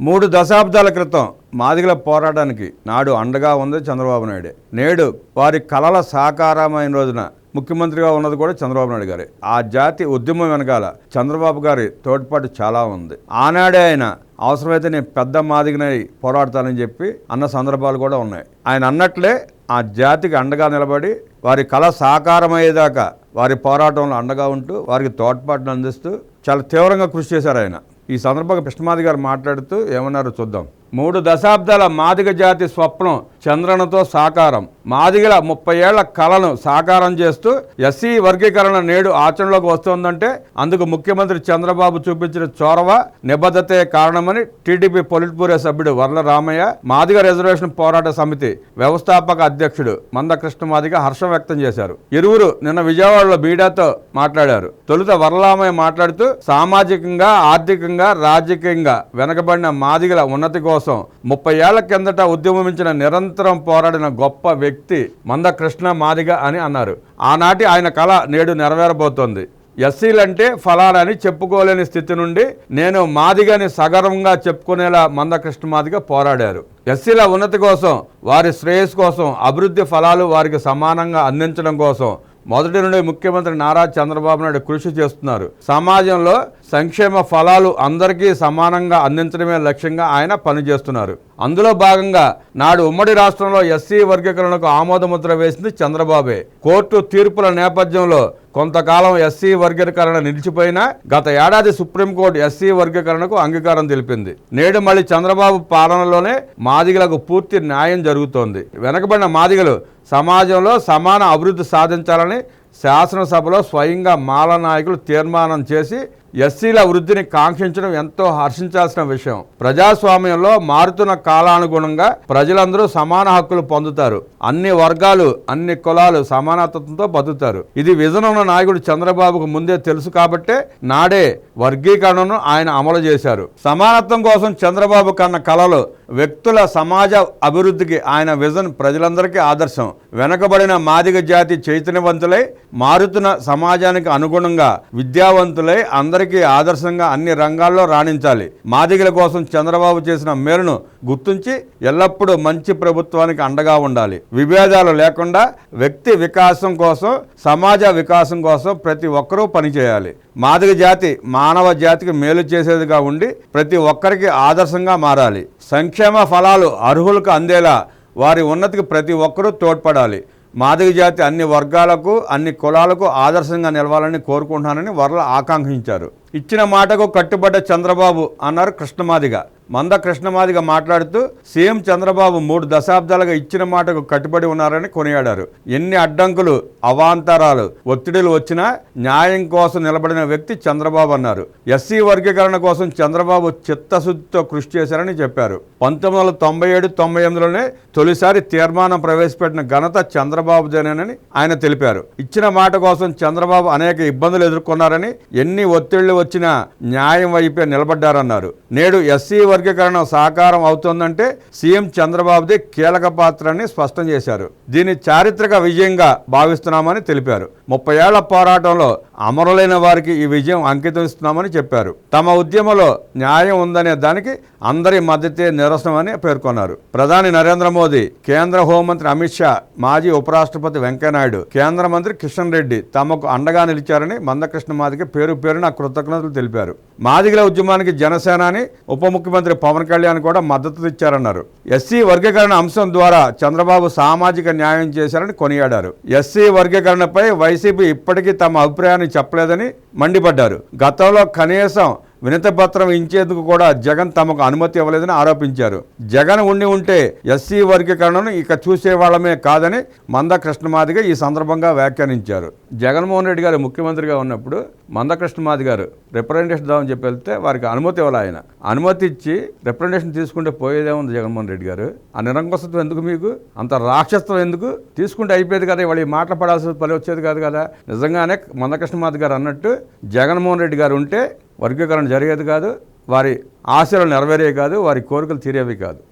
3 దశాబ్దాల క్రితం మాదిగల పోరాటానికి నాడు అండగా ఉంది చంద్రబాబు నాయుడే. నేడు వారి కలల సాకారమైన రోజున ముఖ్యమంత్రిగా ఉన్నది కూడా చంద్రబాబు నాయుడు గారే. ఆ జాతి ఉద్యమం వెనకాల చంద్రబాబు గారి తోడ్పాటు చాలా ఉంది. ఆనాడే ఆయన అవసరమైతే నేను పెద్ద మాదిగనై పోరాడతానని చెప్పి అన్న సందర్భాలు కూడా ఉన్నాయి. ఆయన అన్నట్లే ఆ జాతికి అండగా నిలబడి వారి కళ సాకారమయ్యేదాకా వారి పోరాటంలో అండగా ఉంటూ వారికి తోడ్పాటును అందిస్తూ చాలా తీవ్రంగా కృషి చేశారు ఆయన. ఈ సందర్భంగా కృష్ణమాది గారు మాట్లాడుతూ ఏమన్నారో చూద్దాం. 3 దశాబ్దాల మాదిగ జాతి స్వప్నం చంద్రనతో సాకారం. మాదిగల 30 ఏళ్ల కళను సాకారం చేస్తూ ఎస్సీ వర్గీకరణ నేడు ఆచరణలోకి వస్తోందంటే అందుకు ముఖ్యమంత్రి చంద్రబాబు చూపించిన చొరవ నిబద్ధతే కారణమని టీడీపీ పొలిట్ బ్యూరో సభ్యుడు వర్ల రామయ్య, మాదిగ రిజర్వేషన్ పోరాట సమితి వ్యవస్థాపక అధ్యక్షుడు మంద కృష్ణమాదిగ హర్షం వ్యక్తం చేశారు. ఇరువురు నిన్న విజయవాడలో మీడియాతో మాట్లాడారు. తొలుత వర్లరామయ్య మాట్లాడుతూ సామాజికంగా, ఆర్థికంగా, రాజకీయంగా వెనకబడిన మాదిగల ఉన్నతి కోసం 30 ఏళ్ల కిందట ఉద్యమించిన నిరంతరం పోరాడిన గొప్ప వ్యక్తి మంద కృష్ణ మాదిగ అని అన్నారు. ఆనాటి ఆయన కళ నేడు నెరవేరబోతోంది. ఎస్సీలంటే ఫలాలని చెప్పుకోలేని స్థితి నుండి నేను మాదిగని సగర్వంగా చెప్పుకునేలా మంద కృష్ణ మాదిగ పోరాడారు. ఎస్సీల ఉన్నతి కోసం, వారి శ్రేయస్సు కోసం, అభివృద్ధి ఫలాలు వారికి సమానంగా అందించడం కోసం మొదటి నుండి ముఖ్యమంత్రి నారా చంద్రబాబు నాయుడు కృషి చేస్తున్నారు. సమాజంలో సంక్షేమ ఫలాలు అందరికీ సమానంగా అందించడమే లక్ష్యంగా ఆయన పనిచేస్తున్నారు. అందులో భాగంగా నాడు ఉమ్మడి రాష్ట్రంలో ఎస్సీ వర్గీకరణకు ఆమోదముద్ర వేసింది చంద్రబాబే. కోర్టు తీర్పుల నేపథ్యంలో కొంతకాలం ఎస్సీ వర్గీకరణ నిలిచిపోయినా గత ఏడాది సుప్రీంకోర్టు ఎస్సీ వర్గీకరణకు అంగీకారం తెలిపింది. నేడు మళ్ళీ చంద్రబాబు పాలనలోనే మాదిగలకు పూర్తి న్యాయం జరుగుతోంది. వెనకబడిన మాదిగలు సమాజంలో సమాన అభివృద్ధి సాధించాలని శాసనసభలో స్వయంగా మాల నాయకులు తీర్మానం చేసి ఎస్సీల వృద్ధిని కాంక్షించడం ఎంతో హర్షించాల్సిన విషయం. ప్రజాస్వామ్యంలో మారుతున్న కాలానుగుణంగా ప్రజలందరూ సమాన హక్కులు పొందుతారు. అన్ని వర్గాలు, అన్ని కులాలు సమానత్వంతో బతుకుతారు. ఇది విజన్ ఉన్న నాయకుడు చంద్రబాబుకు ముందే తెలుసు కాబట్టే నాడే వర్గీకరణను ఆయన అమలు చేశారు. సమానత్వం కోసం చంద్రబాబు కన్న కలలు, వ్యక్తుల సమాజ అభివృద్ధికి ఆయన విజన్ ప్రజలందరికీ ఆదర్శం. వెనకబడిన మాదిగ జాతి చైతన్యవంతులై మారుతున్న సమాజానికి అనుగుణంగా విద్యావంతులై అందరికీ ఆదర్శంగా అన్ని రంగాల్లో రాణించాలి. మాదిగల కోసం చంద్రబాబు చేసిన మేలును గుర్తించి ఎల్లప్పుడూ మంచి ప్రభుత్వానికి అండగా ఉండాలి. విభేదాలు లేకుండా వ్యక్తి వికాసం కోసం, సమాజ వికాసం కోసం ప్రతి ఒక్కరూ పనిచేయాలి. మాదిగ జాతి మానవ జాతికి మేలు చేసేదిగా ఉండి ప్రతి ఒక్కరికి ఆదర్శంగా మారాలి. సంక్షేమ ఫలాలు అర్హులకు అందేలా వారి ఉన్నతికి ప్రతి ఒక్కరూ తోడ్పడాలి. మాదిగ జాతి అన్ని వర్గాలకు, అన్ని కులాలకు ఆదర్శంగా నిలవాలని కోరుకుంటున్నానని వర్ల ఆకాంక్షించారు. ఇచ్చిన మాటకు కట్టుబడ్డ చంద్రబాబు అన్నారు కృష్ణమాదిగ. మంద కృష్ణమాదిగ మాట్లాడుతూ సీఎం చంద్రబాబు 3 దశాబ్దాలుగా ఇచ్చిన మాటకు కట్టుబడి ఉన్నారని కొనియాడారు. ఎన్ని అడ్డంకులు, అవాంతరాలు, ఒత్తిడులు వచ్చినా న్యాయం కోసం నిలబడిన వ్యక్తి చంద్రబాబు అన్నారు. ఎస్సీ వర్గీకరణ కోసం చంద్రబాబు చిత్తశుద్ధితో కృషి చేశారని చెప్పారు. 1997-98లోనే తొలిసారి తీర్మానం ప్రవేశపెట్టిన ఘనత చంద్రబాబుదేనని ఆయన తెలిపారు. ఇచ్చిన మాట కోసం చంద్రబాబు అనేక ఇబ్బందులు ఎదుర్కొన్నారని, ఎన్ని ఒత్తిళ్లు వచ్చినా న్యాయం వైపే నిలబడ్డారన్నారు. నేడు ఎస్సీ వర్గీకరణ సాకారం అవుతోందంటే సీఎం చంద్రబాబుదే కీలక పాత్ర అని స్పష్టం చేశారు. దీన్ని చారిత్రక విజయంగా భావిస్తున్నామని తెలిపారు. 30 ఏళ్ల పోరాటంలో అమరులైన వారికి ఈ విజయం అంకితం ఇస్తున్నామని చెప్పారు. తమ ఉద్యమంలో న్యాయం ఉందనే దానికి అందరి మద్దతే నిరసనమని పేర్కొన్నారు. ప్రధాని నరేంద్ర మోదీ, కేంద్ర హోంమంత్రి అమిత్ షా, మాజీ ఉపరాష్ట్రపతి వెంకయ్యనాయుడు, కేంద్ర మంత్రి కిషన్ రెడ్డి తమకు అండగా నిలిచారని మందకృష్ణ మాదిగ పేరు పేరున కృతజ్ఞతలు తెలిపారు. మాదిగల ఉద్యమానికి జనసేనాని, ఉప ముఖ్యమంత్రి పవన్ కళ్యాణ్ కూడా మద్దతు ఇచ్చారన్నారు. ఎస్సీ వర్గీకరణ అంశం ద్వారా చంద్రబాబు సామాజిక న్యాయం చేశారని కొనియాడారు. ఎస్సీ వర్గీకరణపై వైసీపీ ఇప్పటికీ తమ అభిప్రాయాన్ని చెప్పలేదని మండిపడ్డారు. గతంలో కనీసం వినతిపత్రం ఇచ్చేందుకు కూడా జగన్ తమకు అనుమతి ఇవ్వలేదని ఆరోపించారు. జగన్ ఉంటే ఎస్సీ వర్గీకరణను ఇక చూసేవాళ్లమే కాదని మంద కృష్ణమాదిగ ఈ సందర్భంగా వ్యాఖ్యానించారు. జగన్మోహన్ రెడ్డి గారు ముఖ్యమంత్రిగా ఉన్నప్పుడు మంద కృష్ణమాది గారు రిప్రజెంటేషన్ ఇద్దామని చెప్పి వెళ్తే వారికి అనుమతి ఇవ్వాలి. ఆయన అనుమతి ఇచ్చి రిప్రజెంటేషన్ తీసుకుంటే పోయేదేముంది జగన్మోహన్ రెడ్డి గారు? ఆ నిరంకుశత్వం ఎందుకు మీకు? అంత రాక్షసత్వం ఎందుకు? తీసుకుంటే అయిపోయేది కదా, ఇవాళ మాట్లాడాల్సిన పని వచ్చేది కాదు కదా. నిజంగానే మంద కృష్ణమాది గారు అన్నట్టు జగన్మోహన్ రెడ్డి గారు ఉంటే వర్గీకరణ జరిగేది కాదు, వారి ఆశలు నెరవేరేవి కాదు, వారి కోరికలు తీరేవి కాదు.